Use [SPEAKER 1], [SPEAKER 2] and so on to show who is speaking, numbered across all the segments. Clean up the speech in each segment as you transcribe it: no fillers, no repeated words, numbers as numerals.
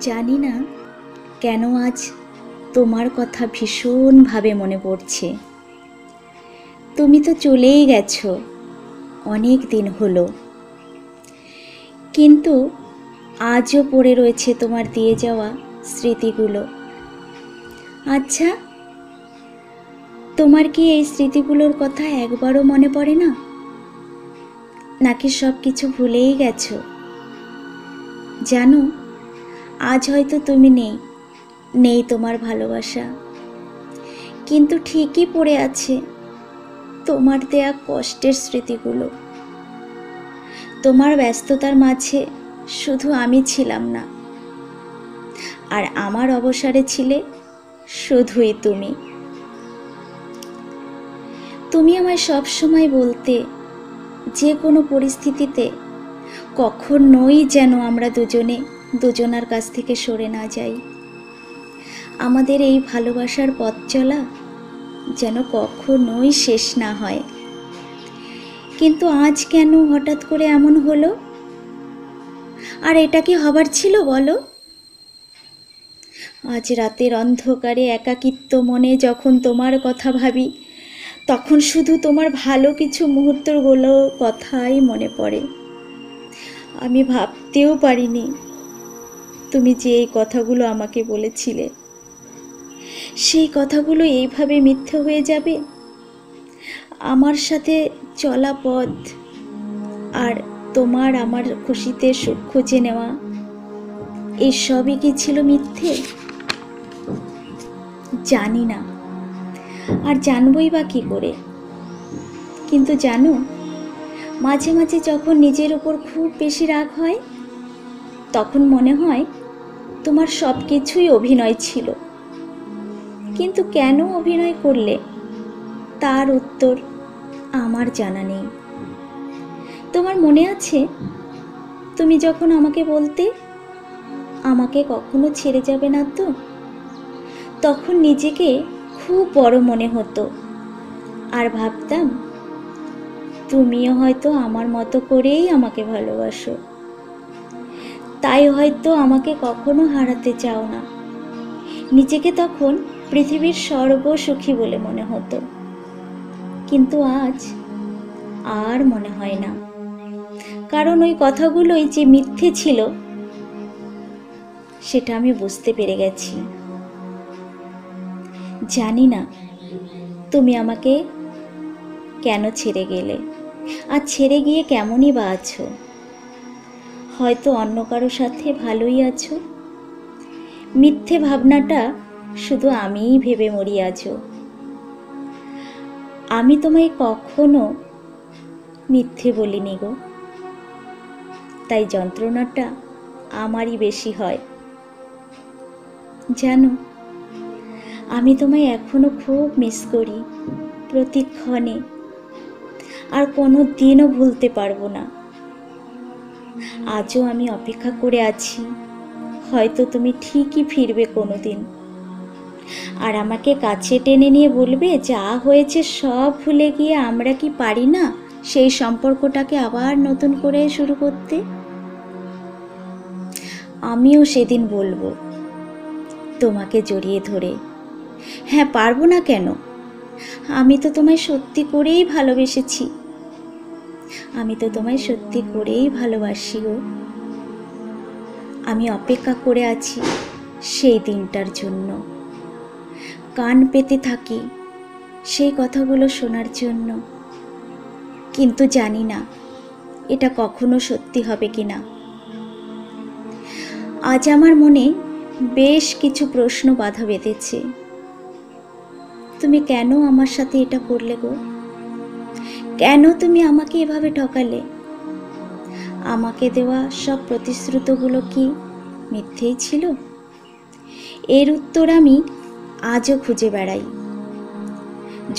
[SPEAKER 1] জানি না কেন আজ তোমার কথা ভীষণভাবে মনে পড়ছে। তুমি তো চলেই গেছো, অনেক দিন হলো, কিন্তু আজও পড়ে রয়েছে তোমার দিয়ে যাওয়া স্মৃতিগুলো। আচ্ছা, তোমার কি এই স্মৃতিগুলোর কথা একবারও মনে পড়ে না? নাকি সব কিছু ভুলেই গেছো? জানো, আজ হয়তো তুমি নেই তোমার ভালোবাসা, কিন্তু ঠিকই পড়ে আছে তোমার দেয়া কষ্টের স্মৃতিগুলো। তোমার ব্যস্ততার মাঝে শুধু আমি ছিলাম না, আর আমার অবসরে ছিলে শুধুই তুমি। তুমি আমায় সব সময় বলতে, যে কোনো পরিস্থিতিতে কখনোই যেন আমরা দুজনার কাছ থেকে সরে না যাই। আমাদের এই ভালোবাসার পথ চলা যেন কখনোই শেষ না হয়। কিন্তু আজ কেন হঠাৎ করে এমন হলো? আর এটা কি হবার ছিল বলো? আজ রাতের অন্ধকারে একাকিত্ব মনে যখন তোমার কথা ভাবি, তখন শুধু তোমার ভালো কিছু মুহূর্তগুলো কথাই মনে পড়ে। আমি ভাবতেও পারিনি তুমি যে এই কথাগুলো আমাকে বলেছিলে, সেই কথাগুলো এইভাবে মিথ্যে হয়ে যাবে। আমার সাথে চলা পথ আর তোমার আমার খুশিতে সুখ খুঁজে নেওয়া, এই সবই কি ছিল মিথ্যে? জানি না, আর জানবই বা কী করে। কিন্তু জানো, মাঝে মাঝে যখন নিজের উপর খুব বেশি রাগ হয়, তখন মনে হয় তোমার সব কিছুই অভিনয় ছিল। কিন্তু কেন অভিনয় করলে, তার উত্তর আমার জানা নেই। তোমার মনে আছে, তুমি যখন আমাকে বলতে আমাকে কখনো ছেড়ে যাবে না তো, তখন নিজেকে খুব বড় মনে হতো, আর ভাবতাম তুমিও হয়তো আমার মতো করেই আমাকে ভালোবাসো, তাই হয়তো আমাকে কখনো হারাতে চাও না। নিজেকে তখন পৃথিবীর সর্বসুখী বলে মনে হতো, কিন্তু আজ আর মনে হয় না। কারণ ওই কথাগুলোই যে মিথ্যে ছিল, সেটা আমি বুঝতে পেরে গেছি। জানি না তুমি আমাকে কেন ছেড়ে গেলে, আর ছেড়ে গিয়ে কেমনই বা আছো। হয়তো অন্য কারো সাথে ভালোই আছো। মিথ্যে ভাবনাটা শুধু আমিই ভেবে মরি আছো। আমি তোমায় কখনো মিথ্যে বলিনি গো, তাই যন্ত্রণাটা আমারই বেশি হয়। জানো, আমি তোমায় এখনো খুব মিস করি, প্রতিক্ষণে। আর কোনো দিনও ভুলতে পারবো না। আজও আমি অপেক্ষা করে আছি, হয়তো তুমি ঠিকই ফিরবে কোনো দিন, আর আমাকে কাছে টেনে নিয়ে বলবে, যা হয়েছে সব ভুলে গিয়ে আমরা কি পারি না সেই সম্পর্কটাকে আবার নতুন করে শুরু করতে? আমিও সেদিন বলবো তোমাকে জড়িয়ে ধরে, হ্যাঁ, পারবো না কেন? আমি তো তোমায় সত্যি করেই ভালোবেসেছি। আমি তো তোমায় সত্যি করেই ভালোবাসি গো। আমি অপেক্ষা করে আছি সেই দিনটার জন্য, কান পেতে থাকি সেই কথাগুলো শোনার জন্য। কিন্তু জানি না এটা কখনো সত্যি হবে কিনা। আজ আমার মনে বেশ কিছু প্রশ্ন বাধা বেঁধেছে। তুমি কেন আমার সাথে এটা করলে গো? কেন তুমি আমাকে এভাবে ঠকালে? আমাকে দেওয়া সব প্রতিশ্রুতিগুলো কি মিথ্যেই ছিল? এর উত্তর আমি আজও খুঁজে বেড়াই।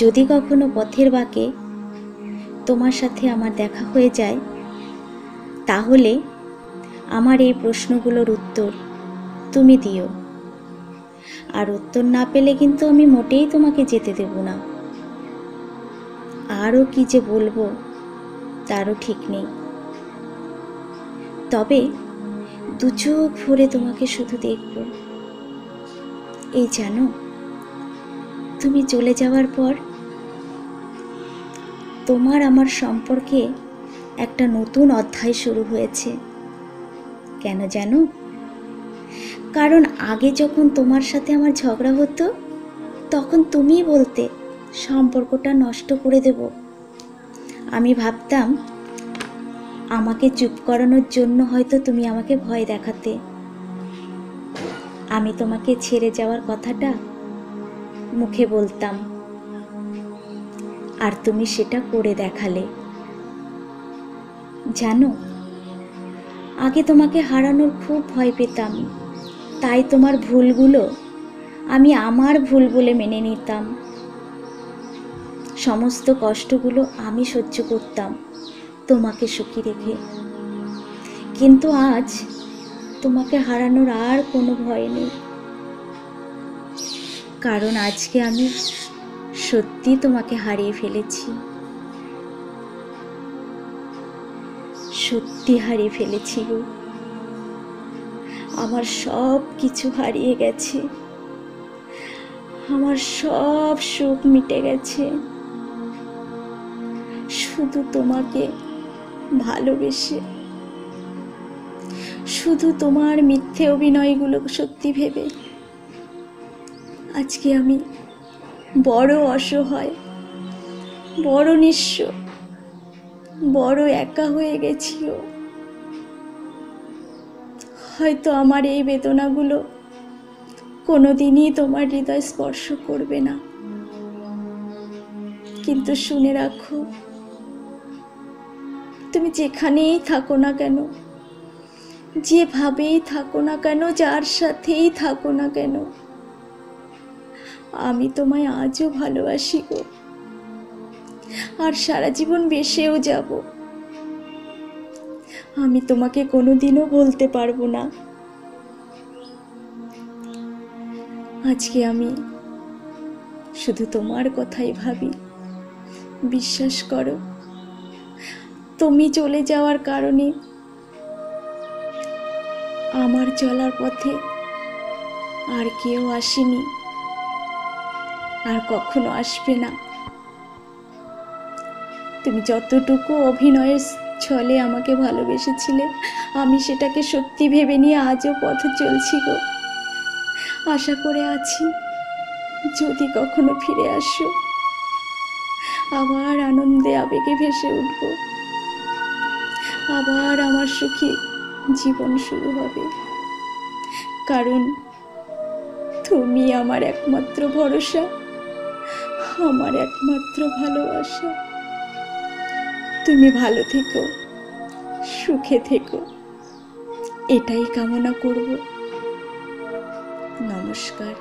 [SPEAKER 1] যদি কখনো পথের বাঁকে তোমার সাথে আমার দেখা হয়ে যায়, তাহলে আমার এই প্রশ্নগুলোর উত্তর তুমি দিও। আর উত্তর না পেলে কিন্তু আমি মোটেই তোমাকে যেতে দেব না। আরও কি যে বলবো তারও ঠিক নেই। তবে দু চোখ ভরে তোমাকে শুধু দেখব। এই জানো, তুমি চলে যাওয়ার পর তোমার আমার সম্পর্কে একটা নতুন অধ্যায় শুরু হয়েছে। কেন জানো? কারণ আগে যখন তোমার সাথে আমার ঝগড়া হতো, তখন তুমিই বলতে সম্পর্কটা নষ্ট করে দেব। আমি ভাবতাম আমাকে চুপ করানোর জন্য হয়তো তুমি আমাকে ভয় দেখাতে। আমি তোমাকে ছেড়ে যাওয়ার কথাটা মুখে বলতাম, আর তুমি সেটা করে দেখালে। জানো, আগে তোমাকে হারানোর খুব ভয় পেতাম, তাই তোমার ভুলগুলো আমি আমার ভুল বলে মেনে নিতাম। সমস্ত কষ্টগুলো আমি সহ্য করতাম তোমাকে সুখী রেখে। কিন্তু আজ তোমাকে হারানোর আর কোনো ভয় নেই, কারণ আজকে আমি সত্যি তোমাকে হারিয়ে ফেলেছি। সত্যি হারিয়ে ফেলেছি গো। আমার সব কিছু হারিয়ে গেছে, আমার সব সুখ মিটে গেছে। শুধু তোমাকে ভালোবেসে, শুধু তোমার মিথ্যে অভিনয়গুলো সত্যি ভেবে আজকে আমি বড় অসহায়, বড় নিঃস্ব, বড় একা হয়ে গেছি। হয়তো আমার এই বেদনাগুলো কোনোদিনই তোমার হৃদয় স্পর্শ করবে না, কিন্তু শুনে রাখো, তুমি যেখানেই থাকো না কেন, যেভাবেই থাকো না কেন, যার সাথেই থাকো না কেন, আমি তোমায় আজও ভালোবাসি গো, আর সারা জীবন বেসেও যাব। আমি তোমাকে কোনোদিনও বলতে পারবো না আজকে আমি শুধু তোমার কথাই ভাবি। বিশ্বাস করো, তুমি চলে যাওয়ার কারণে আমার চলার পথে আর কেউ আসেনি, আর কখনো আসবে না। তুমি যতটুকু অভিনয়ের ছলে আমাকে ভালোবেসেছিলে, আমি সেটাকে সত্যি ভেবে নিয়ে আজও পথে চলছি গো। আশা করে আছি যদি কখনো ফিরে আসো, আবার আনন্দে আবেগে ভেসে উঠব, আবার আমার সুখী জীবন শুরু হবে। কারণ তুমি আমার একমাত্র ভরসা, আমার একমাত্র ভালোবাসা। তুমি ভালো থেকো, সুখে থেকো, এটাই কামনা করব। নমস্কার।